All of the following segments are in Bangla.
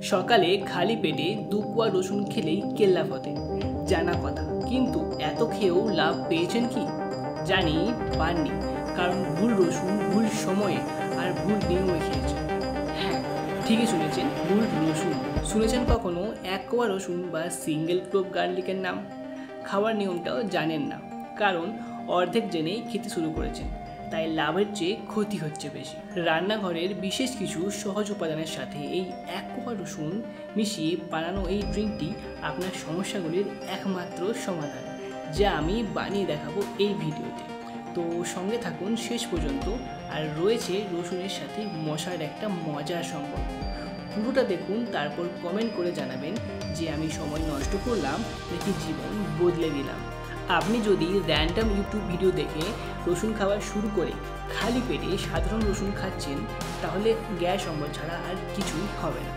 সকালে খালি পেটে 2 কোয়া রসুন খেলেই কেল্লা ফতে, জানা কথা। কিন্তু এত খেয়েও লাভ পেয়েছেন কি? জানি পাননি, কারণ ভুল রসুন ভুল সময়ে আর ভুল নিয়মে খেয়েছেন। হ্যাঁ, ঠিকই শুনেছেন, ভুল রসুন। শুনেছেন কখনো 1 কোয়া রসুন বা সিঙ্গেল ক্লোভ গার্লিকের নাম? খাওয়ার নিয়মটাও জানেন না, কারণ অর্ধেক জেনেই খেতে শুরু করেছেন, তাই লাভের চেয়ে ক্ষতি হচ্ছে বেশি। রান্নাঘরের বিশেষ কিছু সহজ উপাদানের সাথে এই 1 কোয়া রসুন মিশিয়ে বানানো এই ড্রিঙ্কটি আপনার সমস্যাগুলির একমাত্র সমাধান, যা আমি বানিয়ে দেখাবো এই ভিডিওতে। তো সঙ্গে থাকুন শেষ পর্যন্ত। আর রয়েছে রসুনের সাথে মশার একটা মজার সম্পর্ক। পুরোটা দেখুন, তারপর কমেন্ট করে জানাবেন যে আমি সময় নষ্ট করলাম নাকি জীবন বদলে দিলাম। আপনি যদি র্যান্ডম ইউটিউব ভিডিও দেখে রসুন খাওয়া শুরু করে খালি পেটে সাধারণ রসুন খাচ্ছেন, তাহলে গ্যাস অম্বল ছাড়া আর কিছুই হবে না।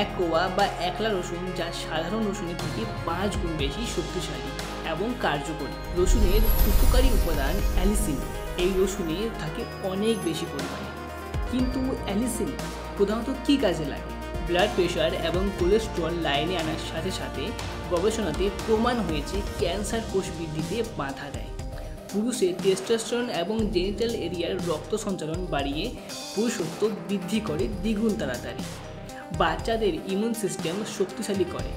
1 কোয়া বা একলা রসুন, যা সাধারণ রসুনের থেকে 5 গুণ বেশি শক্তিশালী এবং কার্যকরী। রসুনের উপকারী উপাদান অ্যালিসিন এই রসুনে থাকে অনেক বেশি পরিমাণে। কিন্তু অ্যালিসিন প্রধানত কী কাজে লাগে? ব্লাড প্রেশার এবং কোলেস্ট্রল লাইনে আনার সাথে সাথে গবেষণাতে প্রমাণ হয়েছে ক্যান্সার কোষ বৃদ্ধিতে বাধা দেয়। পুরুষের টেস্টোস্টেরন এবং জেনিটাল এরিয়ার রক্ত সঞ্চালন বাড়িয়ে পুরুষত্ব বৃদ্ধি করে দ্বিগুণ তাড়াতাড়ি। বাচ্চাদের ইমিউন সিস্টেম শক্তিশালী করে।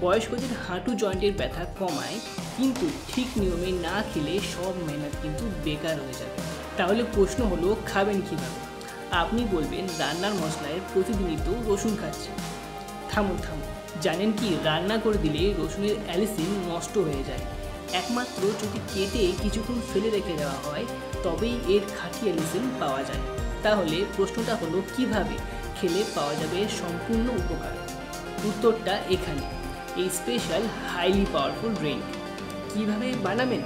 বয়স্কদের হাঁটু জয়েন্টের ব্যথা কমায়। কিন্তু ঠিক নিয়মে না খেলে সব মেহনত কিন্তু বেকার হয়ে যাবে। তাহলে প্রশ্ন হলো, খাবেন কীভাবে? আপনি বলবেন রান্নার মশলায় প্রতিদিনই তো রসুন খাচ্ছি। থামুন, জানেন কি রান্না করে দিলে রসুনের অ্যালিসিন নষ্ট হয়ে যায়। একমাত্র যদি কেটে কিছুক্ষণ ফেলে রেখে দেওয়া হয়, তবেই এর খাঁটি অ্যালিসিন পাওয়া যায়। তাহলে প্রশ্নটা হলো, কিভাবে খেলে পাওয়া যাবে সম্পূর্ণ উপকার? উত্তরটা এখানে, এই স্পেশাল হাইলি পাওয়ারফুল ড্রিঙ্ক। কীভাবে বানাবেন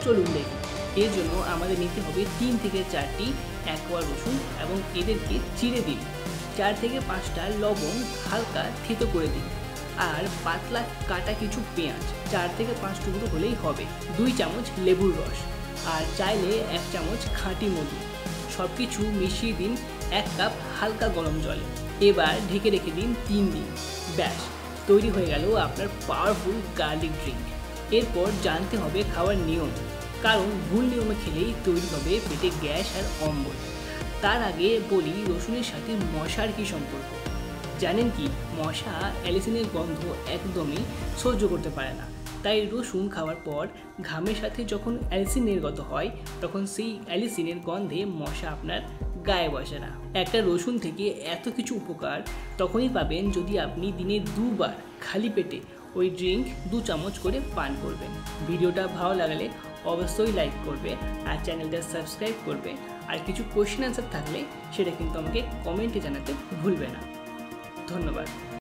চলুন দেখি। এর জন্য আমাদের নিতে হবে 3 থেকে 4টি 1 কোয়া রসুন এবং এদেরকে চিড়ে দিন। 4 থেকে 5টা লবঙ্গ হালকা থেতো করে দিন। আর পাতলা কাটা কিছু পেঁয়াজ 4 থেকে 5 টুকরো হলেই হবে। 2 চামচ লেবুর রস, আর চাইলে 1 চামচ খাঁটি মধু। সব কিছু মিশিয়ে দিন 1 কাপ হালকা গরম জলে। এবার ঢেকে রেখে দিন 3 দিন। ব্যাস, তৈরি হয়ে গেল আপনার পাওয়ারফুল গার্লিক ড্রিঙ্ক। এরপর জানতে হবে খাওয়ার নিয়ম, কারণ ভুল নিয়মে খেলেই তৈরি হবে পেটে গ্যাস আর অম্বল। তার আগে বলি রসুনের সাথে মশার কী সম্পর্ক। জানেন কি, মশা অ্যালিসিনের গন্ধ একদমই সহ্য করতে পারে না। তাই রসুন খাওয়ার পর ঘামের সাথে যখন অ্যালিসিন নির্গত হয়, তখন সেই অ্যালিসিনের গন্ধে মশা আপনার গায়ে বসে না। একটা রসুন থেকে এত কিছু উপকার তখনই পাবেন যদি আপনি দিনে 2 বার খালি পেটে ওই ড্রিঙ্ক 2 চামচ করে পান করবেন। ভিডিওটা ভালো লাগলে অবশ্যই লাইক করবে আর চ্যানেলটা সাবস্ক্রাইব করবে। আর কিছু কোয়েশ্চেন অ্যান্সার থাকলে সেটা কিন্তু আমাকে কমেন্টে জানাতে ভুলবে না। ধন্যবাদ।